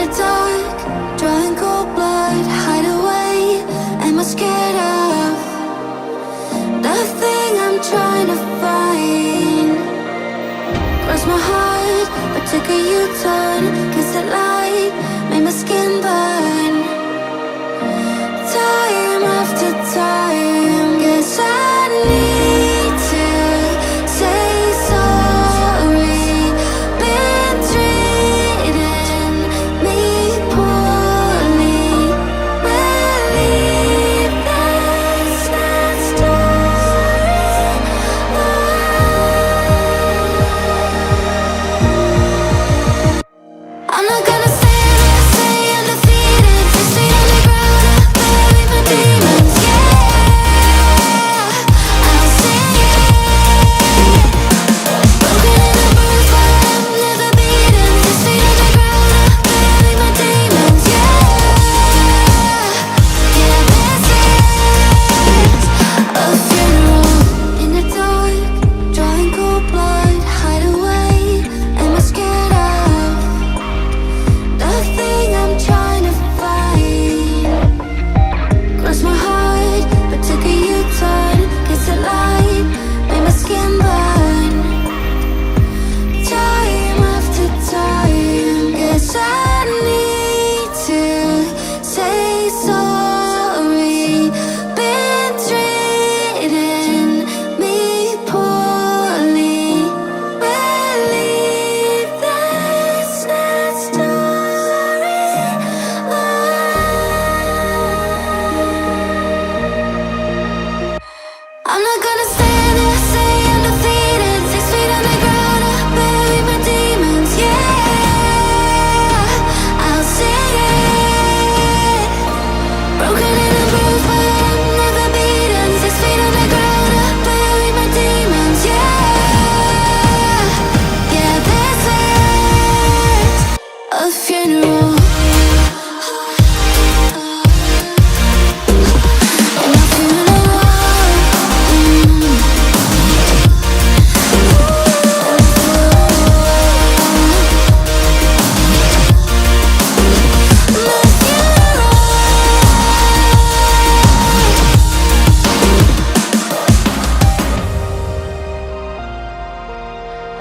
the dark, drawing cold blood, hide away. Am I scared of the thing I'm trying to find? Cross my heart, but took a U-turn, 'cause the light made my skin burn. Time after time, guess I need to say sorry. Been treating me poorly. Believe that's not story. I'm not gonna stay undefeated. 6 feet on the ground, I bury my demons. Yeah, I'll sing it. Broken and bruised, but I'm never beaten. 6 feet on the ground, I bury my demons. Yeah, this is a funeral in the dark, drawing cold blood, hide away. Am I scared of the thing I'm trying to find? Cross my heart, but took a U-turn, 'cause the light made my skin burn. Time after time, guess I need to say sorry. Been treating me poorly. Believe that's not story. I'm not gonna stand there, say undefeated. 6 feet on the ground, I bury my demons. Yeah, I'll sing it. Broken and bruised, but I'm never beaten. 6 feet on the ground, I bury my demons. Yeah, this is a funeral. And my funeral.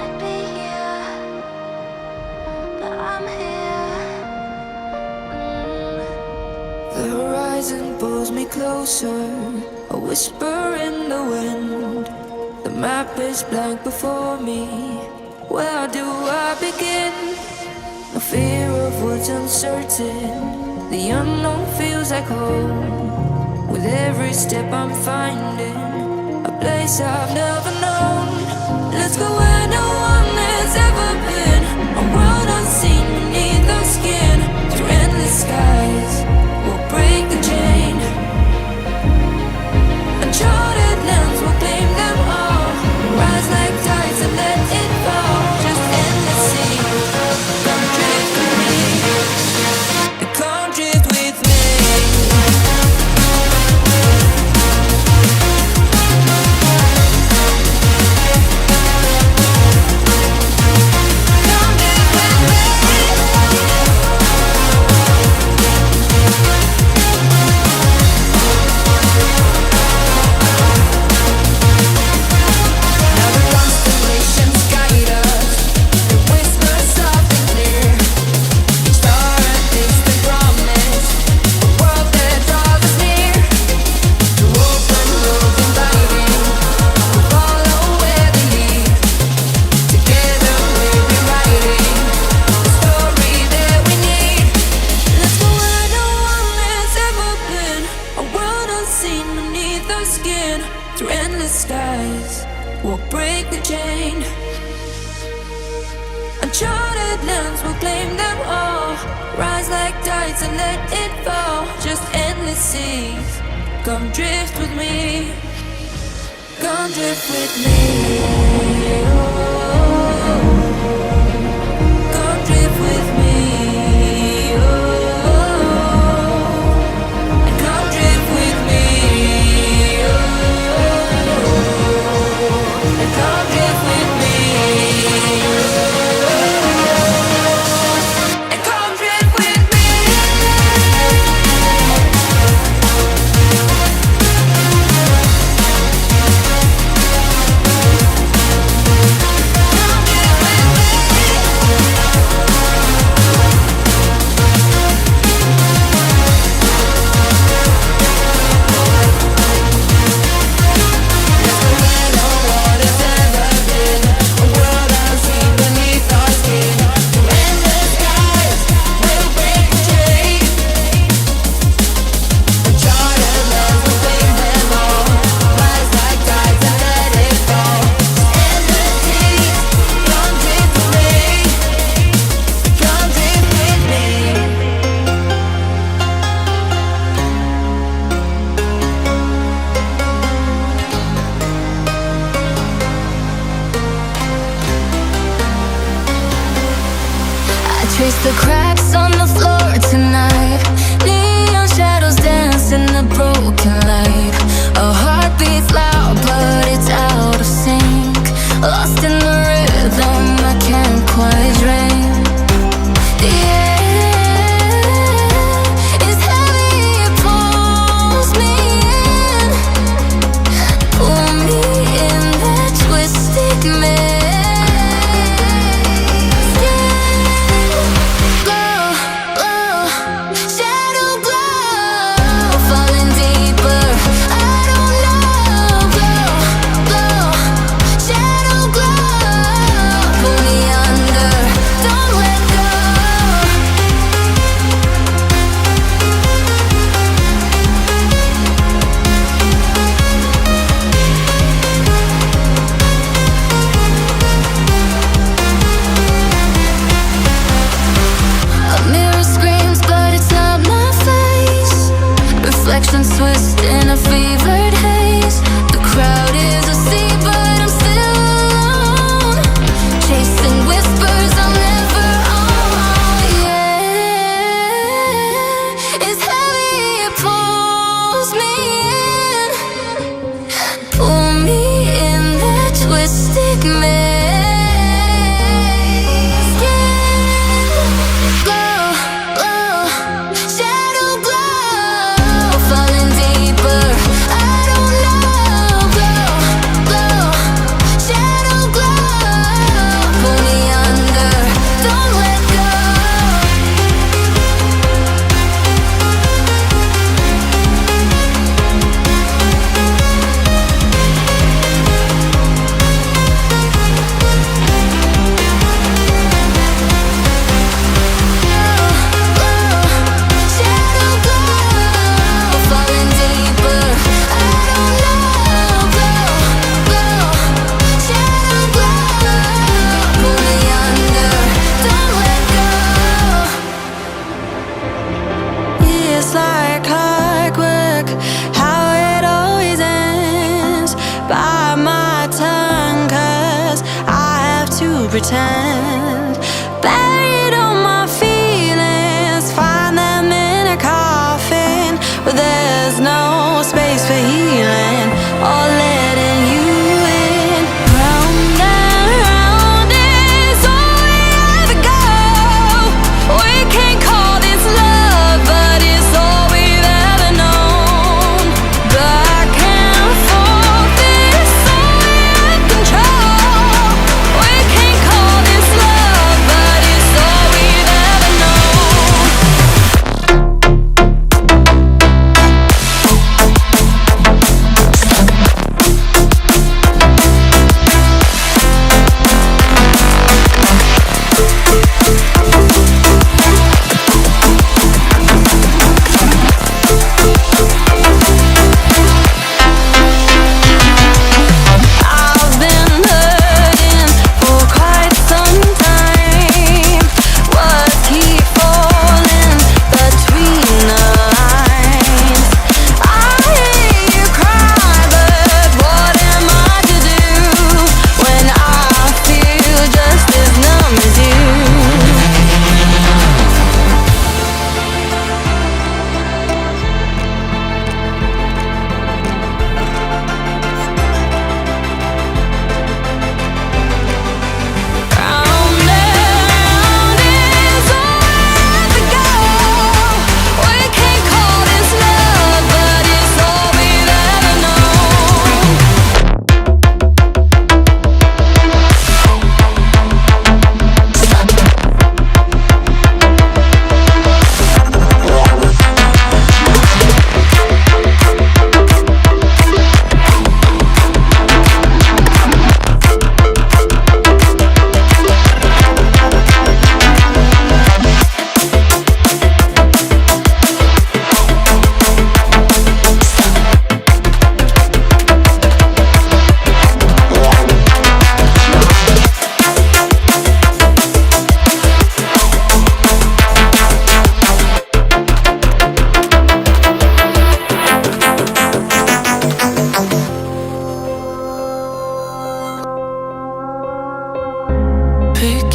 I'd be here, but I'm here. The horizon pulls me closer, a whisper in the wind. The map is blank before me. Where do I begin? No fear of what's uncertain. The unknown feels like home. With every step I'm finding a place I've never known. Let's go where no one has ever been. A world unseen beneath the skin. Through endless skies, we'll break the chain. Uncharted lands will claim them all. Rise like tides and let it fall. Just endless sea. Come drift with me. Come drift with me. Through endless skies, we'll break the chain. Uncharted lands will claim them all. Rise like tides and let it fall. Just endless seas. Come drift with me. Come drift with me. Oh. Come drift with me. And come drift with me. And come drift with me. And come drift with me. the cracks on the floor tonight. Neon shadows dance in the broken light. A heart beats loud, but it's out of sync. Lost in the rhythm, I can't quite drink. The air is heavy, it pulls me in. Pull me in that twisted maze. Reflections twist in a fevered haze. The crowd is asleep, but I'm still alone. Chasing whispers I'll never own. Yeah, it's heavy, it pulls me in. Pull me in that twisted maze. Skin glow, glow, shadow glow. Falling deeper, I don't know. Glow, glow, shadow glow. Pull me under, don't let go. Shadow glow, falling deeper, I don't know. Glow, glow, shadow glow. Pull me under, don't let go. It's like clockwork, how it always ends. Bite my tongue, 'cause I have to pretend. Buried all my feelings, find them in a coffin where there's no space for healing or letting you in. Round and round is all we ever go. We can't call this love, but it's all we've ever known. Back and forth is all we have control. We can't call this love, but it's all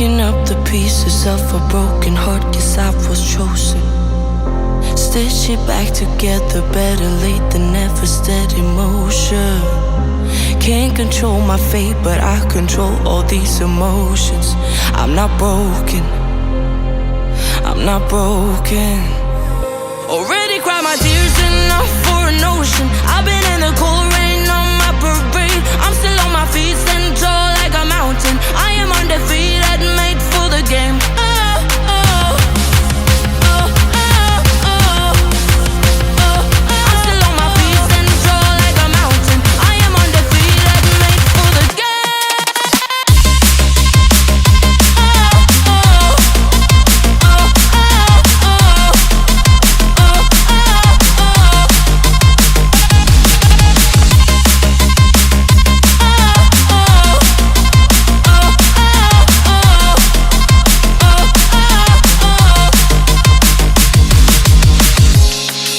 Picking up the pieces of a broken heart, yes, I was chosen. Stitch it back together, better late than never, steady motion. Can't control my fate, but I control all these emotions. I'm not broken, I'm not broken. Already cried my tears enough for an ocean. I've been in the cold rain on my parade. I'm still on my feet, stand tall like a mountain. I am undefeated, made for the game.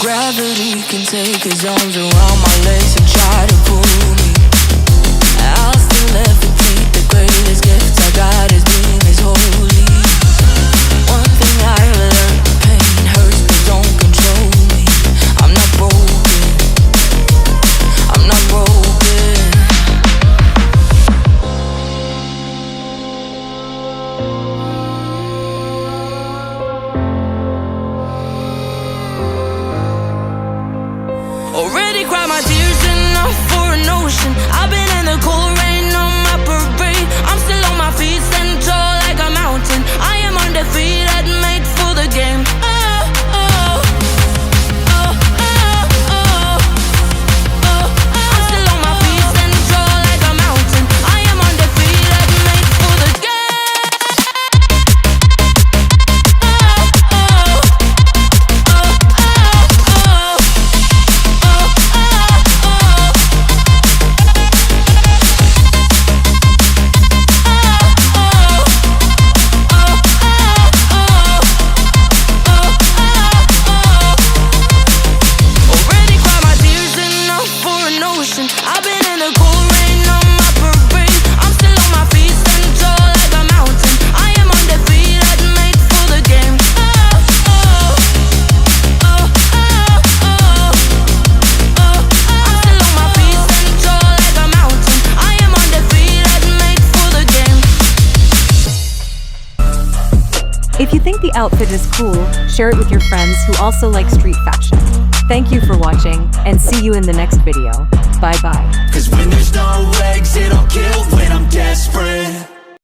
Gravity can take his arms around my legs and try to pull me. I'll still levitate. The greatest gift I got is being this holy. One thing I learned, pain hurts but don't control me. I'm not broken, I'm not broken. Already cried my tears enough for an ocean. I've been in the cold rain on my parade. I'm still on my feet, stand tall like a mountain. I am undefeated, made for the game. I'm still on my feet, stand tall like a mountain. I am undefeated, made for the game. I've been in the cold rain on my parade. I'm still on my feet, stand tall like a mountain. I am undefeated, made for the game. I'm still on my feet, stand tall like a mountain. I am undefeated, made for the game. If you think the outfit is cool, share it with your friends who also like street fashion. Thank you for watching, and see you in the next video. Bye bye. 'Cause when there's no exit, I'll kill when I'm desperate.